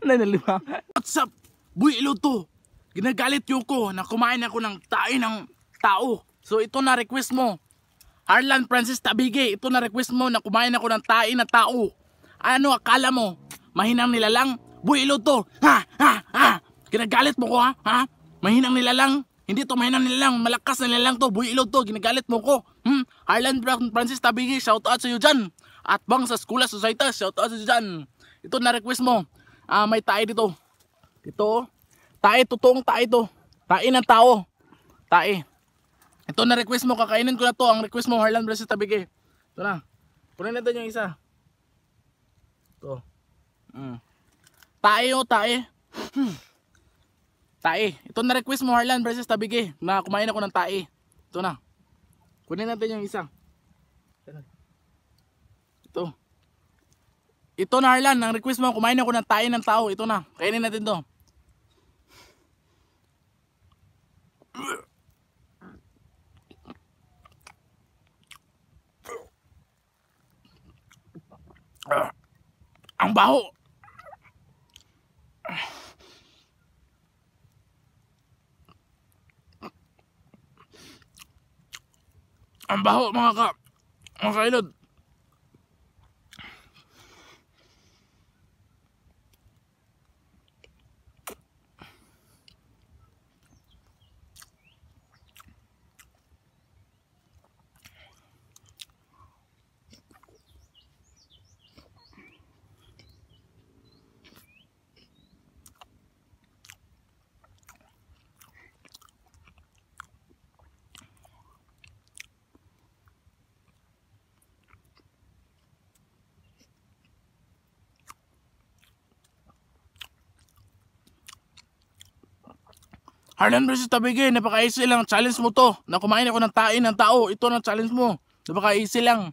Nanalima. What's up? Boy Iluto. Ginagalit yung ko na kumain ako ng tae ng tao. So ito na request mo. Harlan Francis Tabige, ito na request mo na kumain ako ng tae na tao. Ano akala mo? Mahinang nilalang? Boy Iluto. Ha? Ha? Ha? Ginagalit mo ko ha? Ha? Mahinang nilalang? Hindi to mahinang nilalang. Malakas na nilalang to. Boy Iluto. Ginagalit mo ko. Harlan Francis Tabige, shout out sa iyo dyan. At bang sa Skula Society, shout out sa iyo dyan. Ito na request mo. May tae dito. Ito. Tae, totoong tae to. Tae ng tao. Tae. Ito na request mo. Kakainin ko na to. Ang request mo, Harlan Francis Tabige. Ito na. Kunin natin yung isa. Ito. Tae o tae. Tae. Ito na request mo, Harlan Francis Tabige. Na kumain ako ng tae. Ito na. Kunin natin yung isa. Ito. Ito na Harlan. Ang request mo, kumain ako ng tae ng tao. Ito na. Kainin natin to. Ang baho. Ang baho mga kailod. Harlan Francis Tabige, napaka-easy lang. Challenge mo to. Na kumain ako ng tae ng tao. Ito na challenge mo. Napaka-easy lang.